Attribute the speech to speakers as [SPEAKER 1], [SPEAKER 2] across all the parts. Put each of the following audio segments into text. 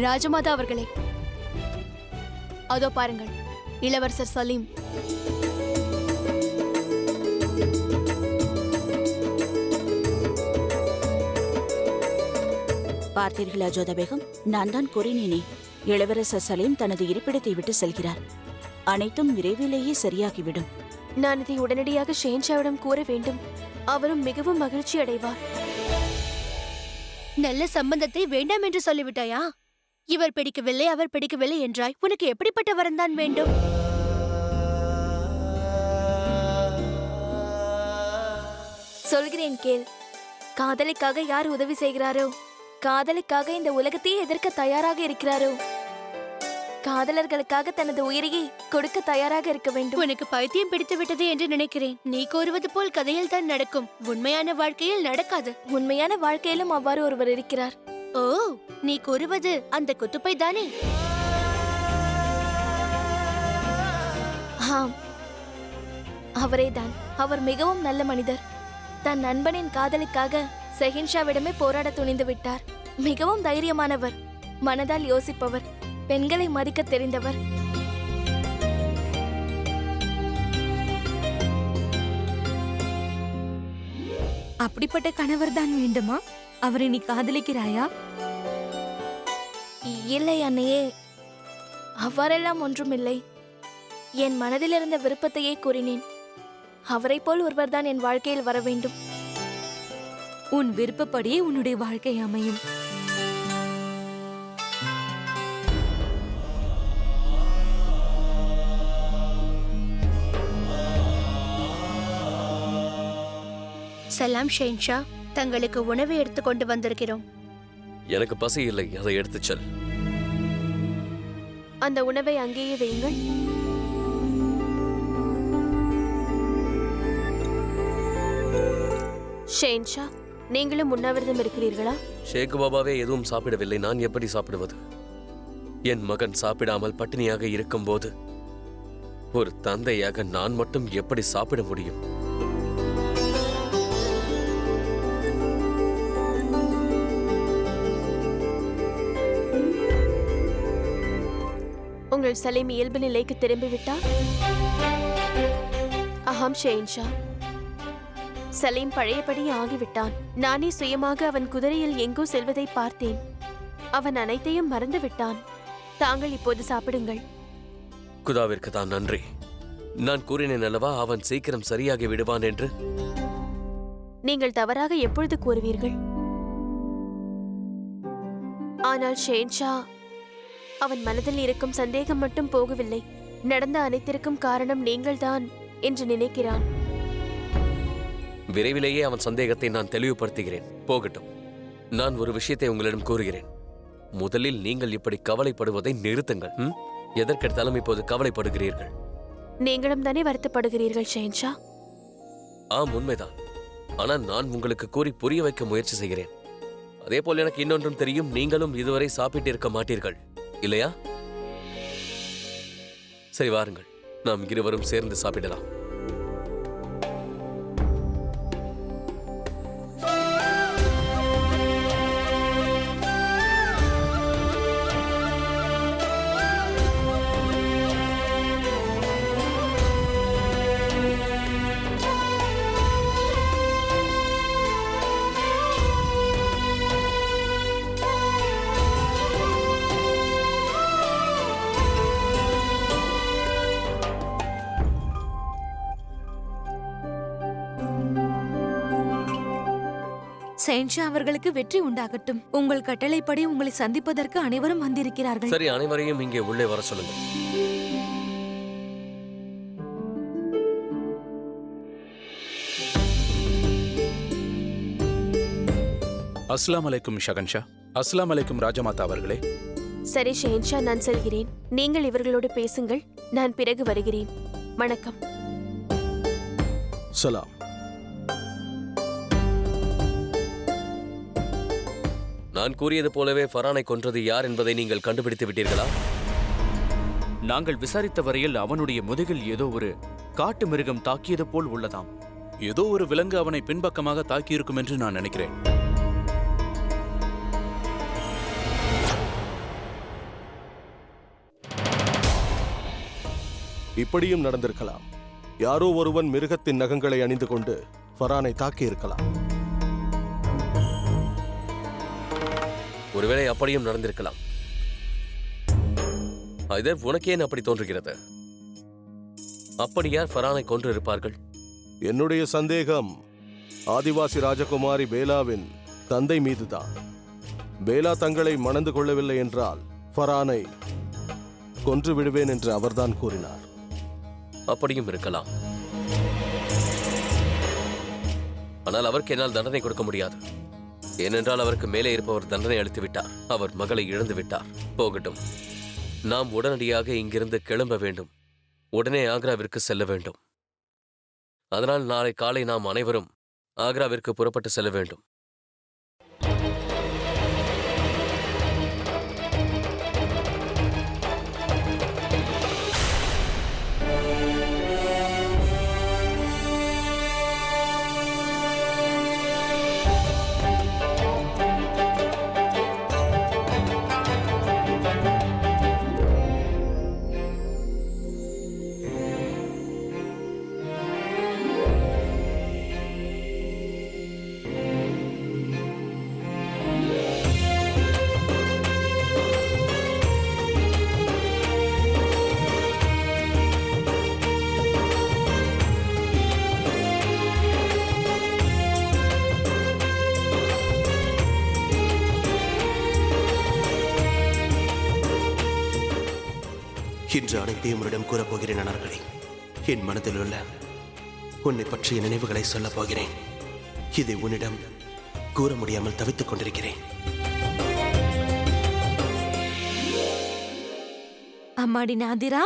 [SPEAKER 1] ராஜமாதா அவர்களே, அதோ பாருங்கள், இளவரசர் சலீம்.
[SPEAKER 2] பார்த்தீர்களா ஜோதா பேகம்? நான் தான் கூறினேனே, இளவரசர் சலீம் தனது இருப்பிடத்தை விட்டு செல்கிறார். அனைத்தும் விரைவிலேயே சரியாகிவிடும்.
[SPEAKER 3] நான் இதை உடனடியாக ஷேன்ஷாவிடம் கூற வேண்டும். அவரும் மிகவும் மகிழ்ச்சி அடைவார்.
[SPEAKER 1] நல்ல சம்பந்தத்தை வேண்டாம் என்று சொல்லிவிட்டாயா? இவர் பிடிக்கவில்லை, அவர் பிடிக்கவில்லை என்றாய். உனக்கு எப்படிப்பட்ட வரந்தான் வேண்டும்?
[SPEAKER 3] சொல்கிறேன் கேள். காதலிக்காக யார் உதவி செய்கிறாரோ, காதலுக்காக இந்த உலகத்தையே எதிர்க்க தயாராக இருக்கிறாரோ, காதலர்களுக்காக தனது உயிரையே கொடுக்க தயாராக இருக்க வேண்டும்.
[SPEAKER 1] உனக்கு பைத்தியம் பிடித்து விட்டது என்று நினைக்கிறேன். நீ கூறுவது போல் கதையில் தான் நடக்கும், உண்மையான வாழ்க்கையில் நடக்காது.
[SPEAKER 3] உண்மையான வாழ்க்கையிலும் அவ்வாறு ஒருவர் இருக்கிறார்.
[SPEAKER 1] ஓ, நீ கூறுவது அந்த குத்துப்பை தானே?
[SPEAKER 3] ஆம், அவரேதான். அவர் மிகவும் நல்ல மனிதர். தன் நண்பனின் காதலுக்காக ஷெஹின்ஷாவிடமே போராட துணிந்து விட்டார். மிகவும் தைரியமானவர், மனதால் யோசிப்பவர், பெண்களை மதிக்க தெரிந்தவர்.
[SPEAKER 4] அப்படிப்பட்ட கணவர் தான் வேண்டுமா? அவரை நீ காதலிக்கிறாயா?
[SPEAKER 3] இல்லை அன்னையே, அவ்வாறெல்லாம் ஒன்றுமில்லை. என் மனதில் இருந்த விருப்பத்தையே கூறினேன். அவரை போல் ஒருவர்தான் என் வாழ்க்கையில் வர வேண்டும்.
[SPEAKER 4] உன் விருப்பப்படியே உன்னுடைய வாழ்க்கை அமையும்.
[SPEAKER 1] சலாம் ஷெஹின்ஷா, தங்களுக்கு உணவு எடுத்து கொண்டு வந்திருக்கிறோம்.
[SPEAKER 5] எனக்கு பசி இல்லை, அதை எடுத்துச் செல்.
[SPEAKER 3] அந்த உணவை அங்கேயே வையுங்கள். ஷெஹின்ஷா, நீங்களும் உண்ணாவிரதம் இருக்கிறீர்களா?
[SPEAKER 5] ஷேக் பாபாவே எதுவும் சாப்பிடவில்லை, நான் எப்படி சாப்பிடுவது? என் மகன் சாப்பிடாமல் பட்டினியாக இருக்கும்போது ஒரு தந்தையாக நான் மட்டும் எப்படி சாப்பிட முடியும்?
[SPEAKER 3] உங்கள் சலீம் இயல்பு நிலைக்கு திரும்பிவிட்டார்? அஹம் ஷெஹின்ஷா, சலீம் பழையபடி ஆகிவிட்டான். நானே சுயமாக அவன் குதிரையில் எங்கோ செல்வதை பார்த்தேன். அவன் அனைத்தையும் மறந்து விட்டான். தாங்கள் இப்போது சாப்பிடுங்கள்.
[SPEAKER 5] குதாவிற்கு தான் நன்றி. நான் கூறினேன் அல்லவா, அவன் சீக்கிரம் சரியாகி விடுவான் என்று.
[SPEAKER 3] நீங்கள் தவறாக எப்பொழுது கூறுவீர்கள்? ஆனால் ஷெஹின்ஷா, அவன் மனதில் இருக்கும் சந்தேகம் மட்டும் போகவில்லை. நடந்த அனைத்திற்கும் காரணம் நீங்கள்தான் என்று நினைக்கிறான்.
[SPEAKER 5] விரைவிலேயே அவன் சந்தேகத்தை நான் தெளிவுபடுத்துகிறேன். போகட்டும். நான் ஒரு விஷயத்தை உங்களிடம் கூறுகிறேன். முதலில் நீங்கள் இப்படி கவலைப்படுவதை நிறுத்துங்கள். எதற்கெடுத்தாலும் இப்போது கவலைப்படுகிறீர்கள்.
[SPEAKER 3] நீங்களும் தானே வருத்தப்படுகிறீர்கள் ஷெஹின்ஷா?
[SPEAKER 5] ஆம், உண்மைதான். ஆனால் நான் உங்களுக்கு கூறி புரிய வைக்க முயற்சி செய்கிறேன். அதே போல் எனக்கு இன்னொன்றும் தெரியும், நீங்களும் இதுவரை சாப்பிட்டு இருக்க மாட்டீர்கள், இல்லையா? சரி, வாருங்கள், நாம் இருவரும் சேர்ந்து சாப்பிடலாம்.
[SPEAKER 4] ஷெஹின்ஷா அவர்களுக்கு வெற்றி உண்டாகட்டும். உங்கள் கட்டளைப்படி உங்களை சந்திப்பதற்கு அனைவரும் வந்திருக்கிறார்கள்.
[SPEAKER 5] சரி, அனைவரையும் இங்கே உள்ளே வர சொல்லுங்கள்.
[SPEAKER 6] அஸ்லாம் அலைக்கும் ஷகன்ஷா. அஸ்லாம் அலைக்கும் ராஜமாதா அவர்களே.
[SPEAKER 3] சரி ஷெஹின்ஷா, நான் செல்கிறேன். நீங்கள் இவர்களோடு பேசுங்கள், நான் பிறகு வருகிறேன். வணக்கம்.
[SPEAKER 6] சலாம்.
[SPEAKER 5] நான் கூறியது போலவே ஃபரானை கொன்றது யார் என்பதை நீங்கள் கண்டுபிடித்து விட்டீர்களா?
[SPEAKER 7] நாங்கள் விசாரித்த வரையில் அவனுடைய முதுகில் ஏதோ ஒரு காட்டு மிருகம் தாக்கியது போல் உள்ளதாம்.
[SPEAKER 6] ஏதோ ஒரு விலங்கு அவனை பின்பக்கமாக தாக்கியிருக்கும் என்று நான் நினைக்கிறேன்.
[SPEAKER 8] இப்படியும் நடந்திருக்கலாம். யாரோ ஒருவன் மிருகத்தின் நகங்களை அணிந்து கொண்டு ஃபரானை தாக்கி இருக்கலாம்.
[SPEAKER 5] ஒருவேளை அப்படியும் நடந்திருக்கலாம். ஹைதர், உனக்கு ஏன் அப்படி தோன்றுகிறது? அப்படி யார் ஃபரானை கொன்று இருப்பார்கள்?
[SPEAKER 8] என்னுடைய சந்தேகம் ஆதிவாசி ராஜகுமாரி பேலாவின் தந்தை மீதுதான். பேலா தங்களை மணந்து கொள்ளவில்லை என்றால் ஃபரானை கொன்று விடுவேன் என்று அவர்தான் கூறினார்.
[SPEAKER 5] அப்படியும் இருக்கலாம். ஆனால் அவருக்கு என்னால் தண்டனை கொடுக்க முடியாது. ஏனென்றால் அவருக்கு மேலே இருப்பவர் தண்டனை அளித்து விட்டார். அவர் மகளை இழந்து விட்டார். போகட்டும். நாம் உடனடியாக இங்கிருந்து கிளம்ப வேண்டும். உடனே ஆக்ராவிற்கு செல்ல வேண்டும். அதனால் நாளை காலை நாம் அனைவரும் ஆக்ராவிற்கு புறப்பட்டு செல்ல வேண்டும்.
[SPEAKER 9] இன்று அனைத்தையும் உன்னிடம் கூறப்போகிறேன் நண்பர்களே. என் மனதில் உள்ள உன்னை பற்றிய நினைவுகளை சொல்லப் போகிறேன். இதை உன்னிடம் கூற முடியாமல் தவித்துக் கொண்டிருக்கிறேன்.
[SPEAKER 4] அம்மாடி நாதிரா,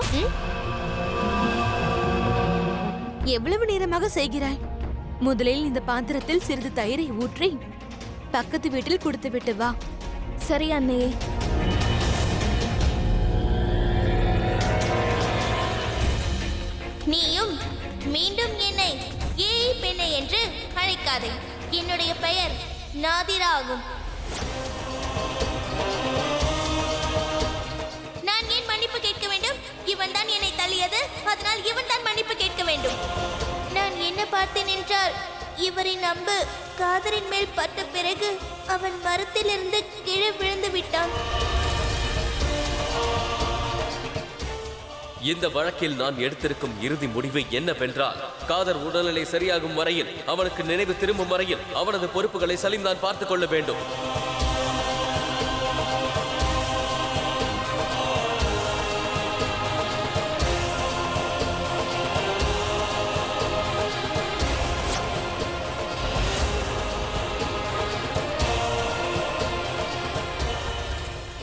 [SPEAKER 4] எவ்வளவு நேரமாக செய்கிறாய்? முதலில் இந்த பாத்திரத்தில் சிறிது தயிரை ஊற்றி பக்கத்து வீட்டில் கொடுத்து விட்டு வா.
[SPEAKER 3] சரி அன்னையே.
[SPEAKER 10] நீயும் மீண்டும் என்னை ஏய் பெண்ணை என்று அழைக்காதே. என்னுடைய பெயர் நாதிரா ஆகும். நான் ஏன் மன்னிப்பு கேட்க வேண்டும்? இவன் தான் என்னை தள்ளியது, அதனால் இவன் தான் மன்னிப்பு கேட்க வேண்டும். நான் என்ன பார்த்தேன் என்றால், இவரின் அம்பு காதரின் மேல் பட்ட பிறகு அவன் மரத்திலிருந்து கீழே விழுந்து விட்டான்.
[SPEAKER 5] இந்த வழக்கில் நான் எடுத்திருக்கும் இறுதி முடிவு என்னவென்றால், காதர் உடல்நிலை சரியாகும் வரையில், அவனுக்கு நினைவு திரும்பும் வரையில் அவனது பொறுப்புகளை சலீம் தான் பார்த்துக் கொள்ள வேண்டும்.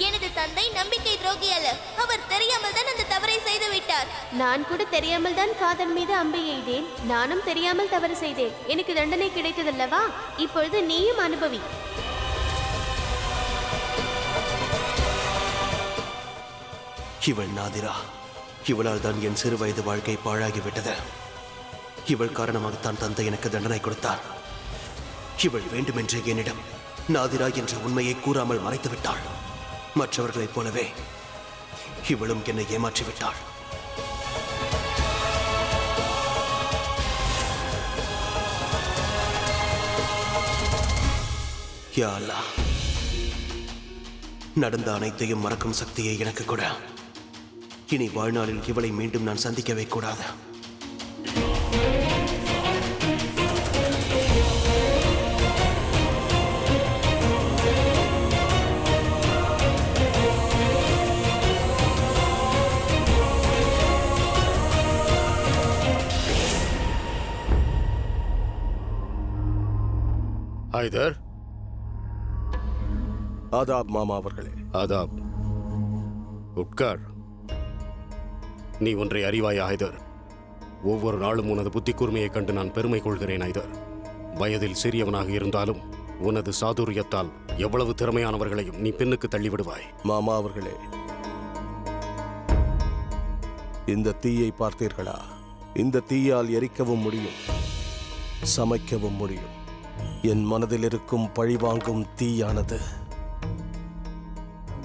[SPEAKER 10] எனது தந்தை நம்பிக்கை துரோகி அல்ல. அவர் தெரியாமல் தான் அந்த தவறை செய்து விட்டார்.
[SPEAKER 1] நான் கூட தெரியாமல் தான் காதல் மீது அம்பை எய்தேன். நானும் தெரியாமல் தவறு செய்தேன். எனக்கு தண்டனை கிடைத்ததல்லவா? இப்பொழுது நீயும் அனுபவி.
[SPEAKER 9] இவள் நாதிரா. இவளால் தான் என் சிறு வயது வாழ்க்கை பாழாகிவிட்டது. இவள் காரணமாகத்தான் தந்தை எனக்கு தண்டனை கொடுத்தார். இவள் வேண்டுமென்றே என்னிடம் நாதிரா என்ற உண்மையை கூறாமல் மறைத்து விட்டாள். மற்றவர்களைப் போலவே இவளும் என்னை ஏமாற்றிவிட்டாள். யா அல்லாஹ், நடந்த அனைத்தையும் மறக்கும் சக்தியை எனக்கு கூட. இனி வாழ்நாளில் இவளை மீண்டும் நான் சந்திக்கவே கூடாது.
[SPEAKER 11] ஹைதர்.
[SPEAKER 8] ஆதாப் மாமா அவர்களே.
[SPEAKER 11] ஆதாப். உட்கார். நீ ஒன்றை அறிவாயா ஹைதர்? ஒவ்வொரு நாளும் உனது புத்தி கூர்மையைக் கண்டு நான் பெருமை கொள்கிறேன் ஹைதர். வயதில் சிறியவனாக இருந்தாலும் உனது சாதுரியத்தால் எவ்வளவு திறமையானவர்களையும் நீ பின்னுக்கு தள்ளிவிடுவாய்.
[SPEAKER 8] மாமா அவர்களே, இந்த தீயை பார்த்தீர்களா? இந்த தீயால் எரிக்கவும் முடியும், சமைக்கவும் முடியும். என் மனதில் இருக்கும் பழிவாங்கும் தீயானது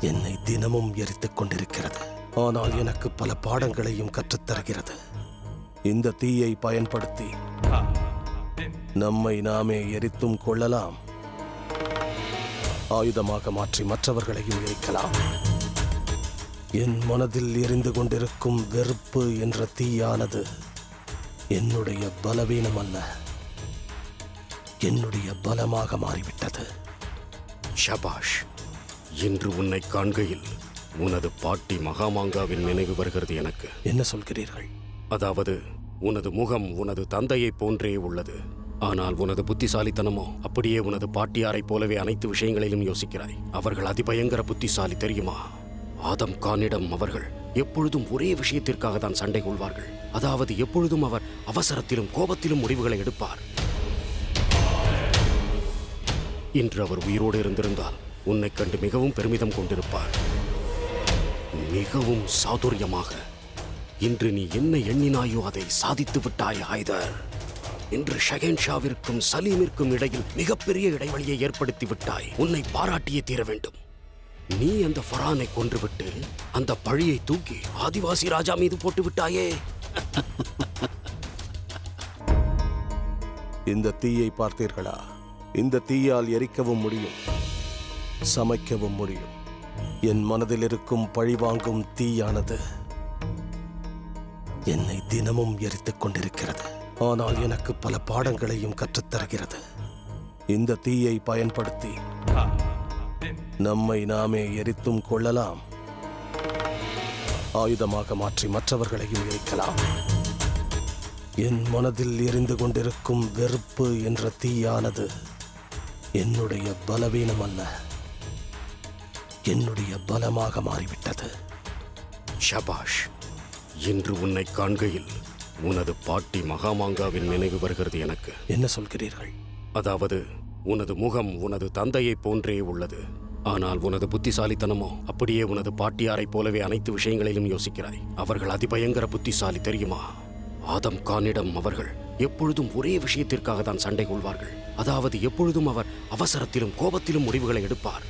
[SPEAKER 8] என்னை தினமும் எரித்துக் கொண்டிருக்கிறது. ஆனால் எனக்கு பல பாடங்களையும் கற்றுத்தருகிறது. இந்த தீயை பயன்படுத்தி நம்மை நாமே எரித்தும் கொள்ளலாம், ஆயுதமாக மாற்றி மற்றவர்களையும் எரிக்கலாம். என் மனதில் எரிந்து கொண்டிருக்கும் வெறுப்பு என்ற தீயானது என்னுடைய பலவீனம் அல்ல, என்னுடைய பலமாக மாறிவிட்டது.
[SPEAKER 11] ஷபாஷ், இன்று உன்னை காண்கையில் உனது பாட்டி மகாமாங்காவின் நினைவு வருகிறது எனக்கு.
[SPEAKER 8] என்ன சொல்கிறீர்கள்?
[SPEAKER 11] அதாவது உனது முகம் உனது தந்தையைப் போன்றே உள்ளது. ஆனால் உனது புத்திசாலித்தனமோ அப்படியே உனது பாட்டியாரைப் போலவே அனைத்து விஷயங்களிலும் யோசிக்கிறாய். அவர்கள் அதிபயங்கர புத்திசாலி தெரியுமா? ஆதம் கானிடம் அவர்கள் எப்பொழுதும் ஒரே விஷயத்திற்காக தான் சண்டை கொள்வார்கள். அதாவது எப்பொழுதும் அவர் அவசரத்திலும் கோபத்திலும் முடிவுகளை எடுப்பார். இன்று அவர் உயிரோடு இருந்திருந்தால் உன்னை கண்டு மிகவும் பெருமிதம் கொண்டிருப்பார். மிகவும் சாதுரியமாக இன்று நீ என்ன எண்ணினாயோ அதை சாதித்து விட்டாய் ஹைதர். இன்று ஷஹென்ஷாவிற்கும் சலீமிற்கும் இடையில் மிகப்பெரிய இடைவெளியை ஏற்படுத்தி விட்டாய். உன்னை பாராட்டியே தீர வேண்டும். நீ அந்த ஃபரானை கொன்றுவிட்டு அந்த பழியை தூக்கி ஆதிவாசி ராஜா மீது போட்டு விட்டாயே.
[SPEAKER 8] இந்த தீயை பார்த்தீர்களா? இந்த தீயால் எரிக்கவும் முடியும், சமைக்கவும் முடியும். என் மனதில் இருக்கும் பழிவாங்கும் தீயானது என்னை தினமும் எரித்துக் கொண்டிருக்கிறது. ஆனால் எனக்கு பல பாடங்களையும் கற்றுத்தருகிறது. இந்த தீயை பயன்படுத்தி நம்மை நாமே எரித்தும் கொள்ளலாம், ஆயுதமாக மாற்றி மற்றவர்களையும் எரிக்கலாம். என் மனதில் எரிந்து கொண்டிருக்கும் வெறுப்பு என்ற தீயானது என்னுடைய பலவீனம் அல்ல, என்னுடைய பலமாக மாறிவிட்டது.
[SPEAKER 11] ஷபாஷ், இன்று உன்னை காண்கையில் உனது பாட்டி மகாமாங்காவின் நினைவு வருகிறது எனக்கு.
[SPEAKER 8] என்ன சொல்கிறீர்கள்?
[SPEAKER 11] அதாவது உனது முகம் உனது தந்தையைப் போன்றே உள்ளது. ஆனால் உனது புத்திசாலித்தனமோ அப்படியே உனது பாட்டியாரைப் போலவே அனைத்து விஷயங்களிலும் யோசிக்கிறாய். அவர்கள் அதிபயங்கர புத்திசாலி தெரியுமா? ஆதம் கானிடம் அவர்கள் எப்பொழுதும் ஒரே விஷயத்திற்காக தான் சண்டை கொள்வார்கள். அதாவது எப்பொழுதும் அவர் அவசரத்திலும் கோபத்திலும் முடிவுகளை எடுப்பார்.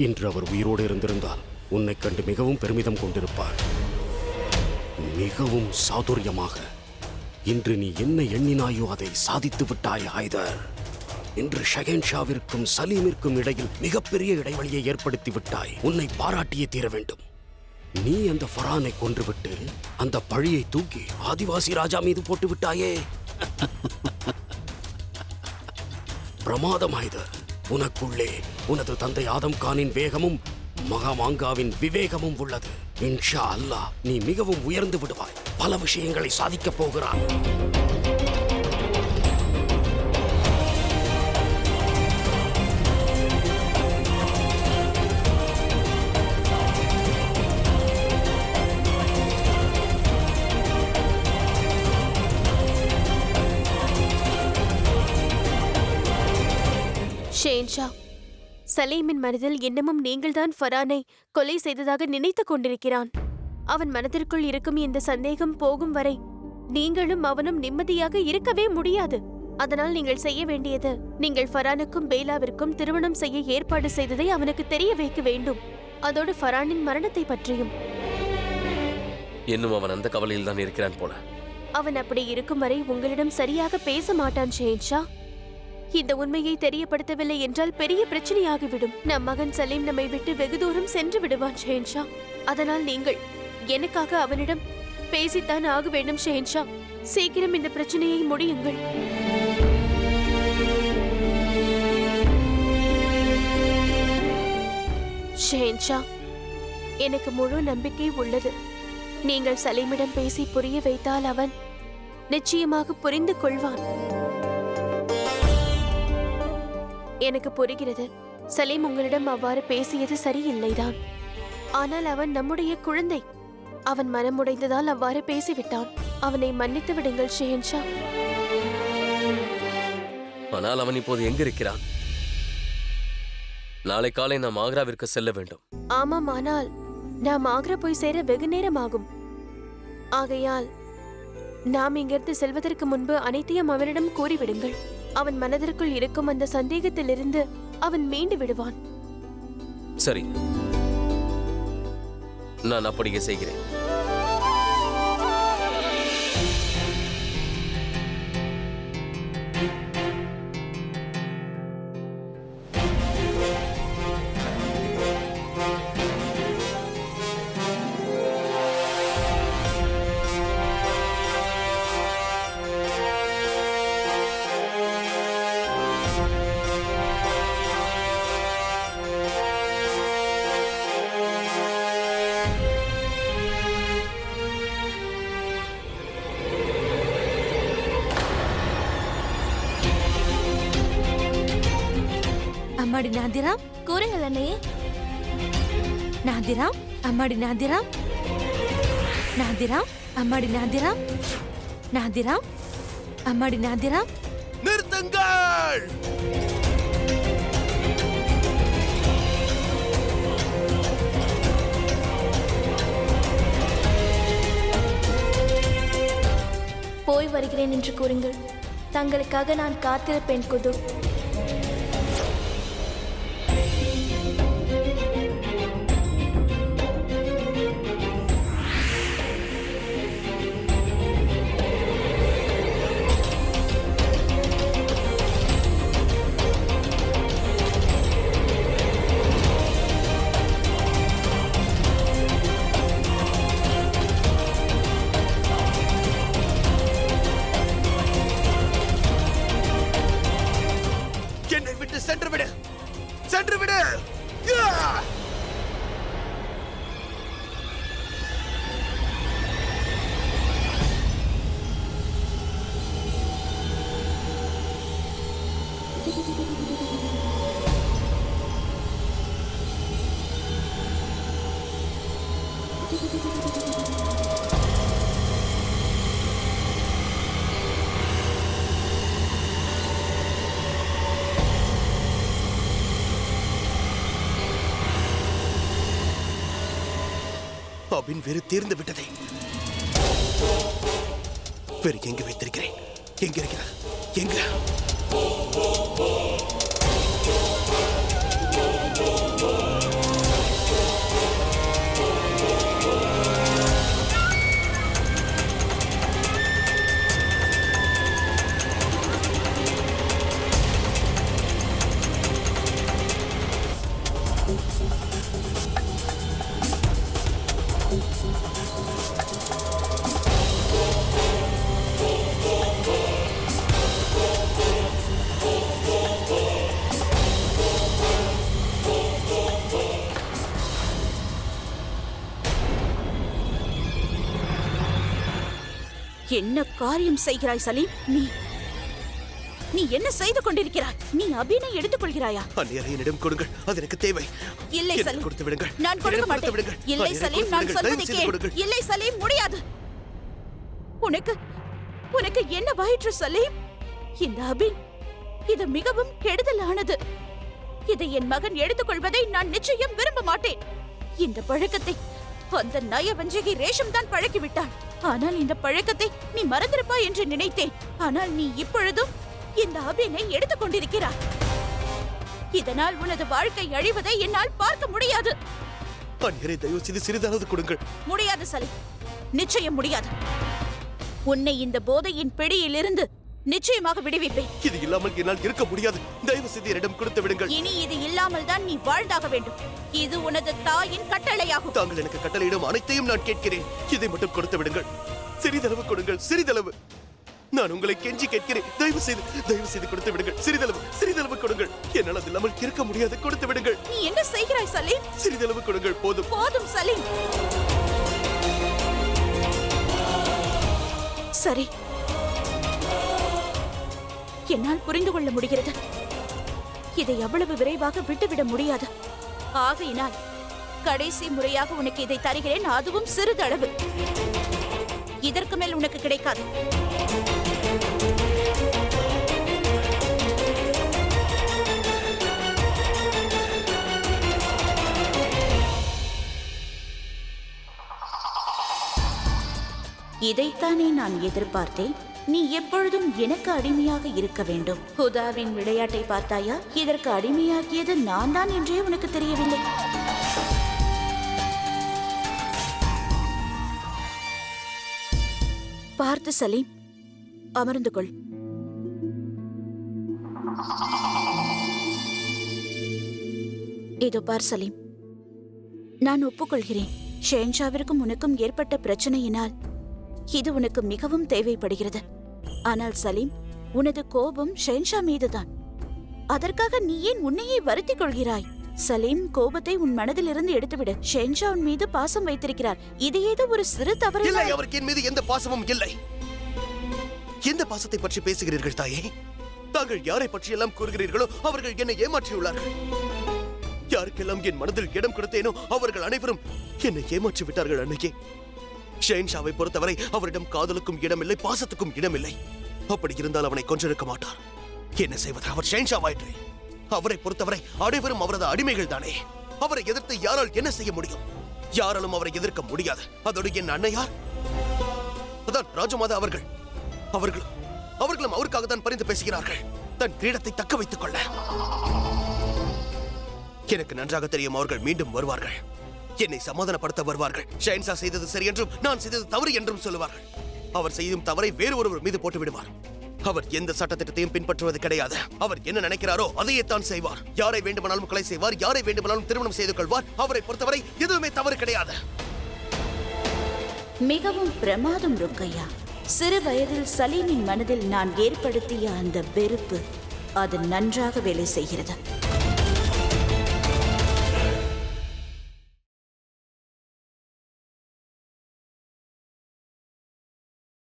[SPEAKER 11] இன்று அவர் உயிரோடு இருந்திருந்தால் உன்னை கண்டு மிகவும் பெருமிதம் கொண்டிருப்பார். மிகவும் சாதுரியமாக இன்று நீ என்ன எண்ணினாயோ அதை சாதித்து விட்டாய் ஹைதர். இன்று ஷஹென்ஷாவிற்கும் சலீமிற்கும் இடையில் மிகப்பெரிய இடைவெளியை ஏற்படுத்தி விட்டாய். உன்னை பாராட்டியே தீர வேண்டும். நீ அந்த ஃபரானை கொன்றுவிட்டு அந்த பழியை தூக்கி ஆதிவாசி ராஜா மீது போட்டு விட்டாயே. பிரமாதம் ஹைதர். உனக்குள்ளே உனது தந்தை ஆதம் கானின் வேகமும் மகாமாங்காவின் விவேகமும் உள்ளது. இன்ஷா அல்லாஹ் நீ மிகவும் உயர்ந்து விடுவாய். பல விஷயங்களை சாதிக்கப் போகிறாய்.
[SPEAKER 1] ஷேன்ஷா, சலீமின் மனதில் இன்னமும் நீங்கள்தான் ஃபரானை கொலை செய்ததாக நினைத்துக் கொண்டிருக்கிறான். அவன் மனதிற்குள் இருக்கும் இந்த சந்தேகம் போகும் வரை நீங்களும் அவனும் நிம்மதியாக இருக்கவே முடியாது. அதனால் நீங்கள் செய்ய வேண்டியது, நீங்கள் ஃபரானுக்கும் பேலாவிற்கும் திருமணம் செய்ய ஏற்பாடு செய்ததை அவனுக்கு தெரிய வைக்க வேண்டும். அதோடு ஃபரானின் மரணத்தை பற்றியும்.
[SPEAKER 5] இன்னும் அவன் அந்த கவலையில் தான் இருக்கிறான் போல.
[SPEAKER 1] அவன் அப்படி இருக்கும் வரை உங்களிடம் சரியாக பேச மாட்டான் ஷேன்ஷா. இந்த உண்மையை தெரியப்படுத்தவில்லை என்றால் பெரிய பிரச்சனையாகிவிடும். நம் மகன் சலீம் நம்மை விட்டு வெகு தூரம் சென்று விடுவான் ஷேன்ஷா. அதனால் நீங்கள் எனக்காக அவனிடம் பேசித்தான் ஆக வேண்டும் ஷேன்ஷா. சீக்கிரம் இந்த பிரச்சனையை முடியுங்கள். ஷேன்ஷா, எனக்கு முழு நம்பிக்கை உள்ளது. நீங்கள் சலீமிடம் பேசி புரிய வைத்தால் அவன் நிச்சயமாக புரிந்து கொள்வான். எனக்கு புரிகிறது, சலீம் உங்களிடம் அவ்வாறு பேசியது சரியில்லைதான். ஆனால் அவன் நம்முடைய குழந்தை. அவன் மனமுடைந்ததால் அவ்வாறு பேசிவிட்டான். அவனை மன்னித்து விடுங்கள் ஷேன்ஷா.
[SPEAKER 5] ஆனால் அவன் இப்போது எங்கிருக்கிறான்? நாளை காலை நாம் ஆக்ராவிற்கு செல்ல வேண்டும்.
[SPEAKER 1] ஆமாம், ஆனால் நாம் ஆக்ரா போய் சேர வெகு நேரம் ஆகும். ஆகையால் நாம் இங்கிருந்து செல்வதற்கு முன்பு அனைத்தையும் அவனிடம் கூறிவிடுங்கள். அவன் மனதிற்குள் இருக்கும் அந்த சந்தேகத்திலிருந்து அவன் மீண்டு விடுவான்.
[SPEAKER 5] சரி. நான் அப்படியே செய்கிறேன்.
[SPEAKER 4] அம்மாடி நாதிராம்,
[SPEAKER 3] கூறுங்கள் அண்ணையே.
[SPEAKER 4] நாதிராம், அம்மாடி நாதிராம், நாதிராம், அம்மாடி நாதிராம், நாதிராம், அம்மாடி நாதிராம்.
[SPEAKER 9] நிறுத்துங்கள்!
[SPEAKER 3] போய் வருகிறேன் என்று கூறுங்கள். தங்களுக்காக நான் காத்திருப்பேன் குது.
[SPEAKER 9] சென்று விடு, சென்று விடு! அபின் வேறு தீர்ந்து விட்டதை வேறு எங்கு வைத்திருக்கிறேன்? எங்க இருக்கிறார்? எங்க?
[SPEAKER 2] என்ன காரியம் செய்கிறாய் சலீம்? நீ என்ன செய்து கொண்டிருக்கிறாய்? நீ அபினை எடுத்துக் கொள்கிறாயா?
[SPEAKER 9] அந்நியரை என்னிடம் கொடுங்கள், அது எனக்கு தேவை.
[SPEAKER 2] இல்லை
[SPEAKER 9] எனக்கு
[SPEAKER 2] சலீம்,
[SPEAKER 9] கொடுத்து விடுங்கள்.
[SPEAKER 2] நான் கொடுக்க
[SPEAKER 9] எனக்கு கொடுத்து
[SPEAKER 2] மாட்டேன்.
[SPEAKER 9] விடுங்கள்.
[SPEAKER 2] இல்லை
[SPEAKER 9] அந்நியரை
[SPEAKER 2] சலீம்,
[SPEAKER 9] கொடுத்து
[SPEAKER 2] நான்
[SPEAKER 9] விடுங்கள்.
[SPEAKER 2] சொல்வதை
[SPEAKER 9] தயவு செய்து
[SPEAKER 2] கேள்.
[SPEAKER 9] கொடுங்கள்.
[SPEAKER 2] இல்லை சலீம், முடியாது. உனக்கு என்ன வயிற்று சலீம்? இந்த அபின் இது மிகவும் கெடுதலானது. இதை என் மகன் எடுத்துக்கொள்வதை நான் நிச்சயம் விரும்ப மாட்டேன். இந்த பழக்கத்தை அந்த நயவஞ்சகி ரேஷம் தான் பழக்கிவிட்டாள். ஆனால் இந்த பழக்கத்தை நீ மறந்திருப்பாய் என்று நினைத்தேன். ஆனால் நீ இப்பொழுதும் இந்த அபினை எடுத்துக் கொண்டிருக்கிறாய். இதனால் உனது வாழ்க்கை அழிவதை என்னால் பார்க்க முடியாது.
[SPEAKER 9] அந்நியரை தயவு செய்து சிறிதாவது கொடுங்கள்.
[SPEAKER 2] முடியாது சலீம், நிச்சயம் முடியாது. உன்னை இந்த போதையின் பிடியிலிருந்து நிச்சயமாக விடுவிப்பேன்.
[SPEAKER 9] இது இல்லாமல் என்னால் இருக்க முடியாது. தயவு செய்து என்னிடம் கொடுத்து விடுங்கள்.
[SPEAKER 2] இனி இது இல்லாமல் தான் நீ வாழ்ந்தாக வேண்டும். இது உனது தாயின் கட்டளையாகும்.
[SPEAKER 9] தாங்கள் எனக்கு கட்டளையிடும் அனைத்தையும் நான் கேட்கிறேன். இதை மட்டும் கொடுத்து விடுங்கள். சிறிதளவு கொடுங்கள், சிறிதளவு. நான் உங்களை கெஞ்சி கேட்கிறேன். தயவு செய்து கொடுத்து விடுங்கள். சிறிதளவு கொடுங்கள். என்னால் அது இல்லாமல் இருக்க முடியாது. கொடுத்து விடுங்கள்.
[SPEAKER 2] நீ என்ன செய்கிறாய் சலீம்?
[SPEAKER 9] சிறிதளவு கொடுங்கள். போதும்,
[SPEAKER 2] போதும் சலீம். சரி, என்னால் புரிந்து கொள்ள முடிகிறது. இதை அவ்வளவு விரைவாக விட்டுவிட முடியாது. ஆகையினால் கடைசி முறையாக உனக்கு இதை தருகிறேன். அதுவும் சிறிதளவு. இதற்கு மேல் உனக்கு கிடைக்காது. இதைத்தானே நான் எதிர்பார்த்தேன். நீ எப்பொழுதும் எனக்கு அடிமையாக இருக்க வேண்டும். ஹுதாவின் விளையாட்டை பார்த்தாயா? இதற்கு அடிமையாக்கியது நான் தான் என்றே உனக்கு தெரியவில்லை. பார்த்து சலீம், அமர்ந்து கொள். இதோ பார் சலீம், நான் ஒப்புக்கொள்கிறேன். ஷெஹன்ஷாவிற்கும் உனக்கும் ஏற்பட்ட பிரச்சனையினால் இது உனக்கு மிகவும் தேவைப்படுகிறது. ஆனால் சலீம், உனது கோபம் ஷெஹன்ஷா மீதுதான். அதற்காக நீ ஏன் உன்னையே வருத்திக் கொள்கிறாய்? சலீம், கோபத்தை உன் மனதிலிருந்து எடுத்துவிடு. ஷெஹன்ஷா உன் மீது பாசம் வைத்திருக்கிறார். இது ஏதோ ஒரு சிறு தவறு.
[SPEAKER 9] இல்லை, அவருக்கு என் மீது எந்த பாசமும் இல்லை. எந்த பாசத்தை பற்றி பேசுகிறீர்கள் தாயே? தாங்கள் யாரை பற்றி எல்லாம் கூறுகிறீர்களோ அவர்கள் என்னை ஏமாற்றியுள்ளார்கள். யாருக்கெல்லாம் என் மனதில் இடம் கொடுத்தேனோ அவர்கள் அனைவரும் என்னை ஏமாற்றி விட்டார்கள். அன்னைக்கே ஷெஹன்ஷாவை பொறுத்தவரை அவரிடம் காதலுக்கும் இடமில்லை, பாசத்துக்கும் இடமில்லை. அப்படி இருந்தால் அவனை கொன்றிருக்க மாட்டார். என்ன செய்வது? அவர் ஷெஹன்ஷாவாயிற்று. அவரை பொறுத்தவரை அனைவரும் அவரது அடிமைகள் தானே. அவரை எதிர்த்து யாரால் என்ன செய்ய முடியும்? யாராலும் அவரை எதிர்க்க முடியாது. அதோடு என் அன்னையார், அதான் ராஜமாதா அவர்களும் அவருக்காக தான் பரிந்து பேசுகிறார்கள், தன் கிரீடத்தை தக்க வைத்துக் கொள்ள. எனக்கு நன்றாக தெரியும், அவர்கள் மீண்டும் வருவார்கள். என்னை சமாதானப்படுத்த வருவார்கள். ஷெஹன்ஷா செய்தது சரி என்றும் நான் செய்தது தவறு என்றும் சொல்லுவார்கள். அவர் செய்யும் தவறை வேறு ஒருவர் மீது போட்டு விடுவார். அவர் எந்த சட்டத்திட்டத்தையும் பின்பற்றுவது கிடையாது. அவர் என்ன நினைக்கிறாரோ அதையே தான் செய்வார். யாரை வேண்டுமானாலும் கொலை செய்வார், யாரை வேண்டுமானாலும் திருமணம் செய்து கொள்வார். அவரை பொறுத்தவரை எதுவுமே தவறு கிடையாது.
[SPEAKER 2] மிகவும் பிரமாதம் ருக்கையா. சிறு வயதில் சலீமின் மனதில் நான் ஏற்படுத்திய அந்த வெறுப்பு அது நன்றாக வேலை செய்கிறது.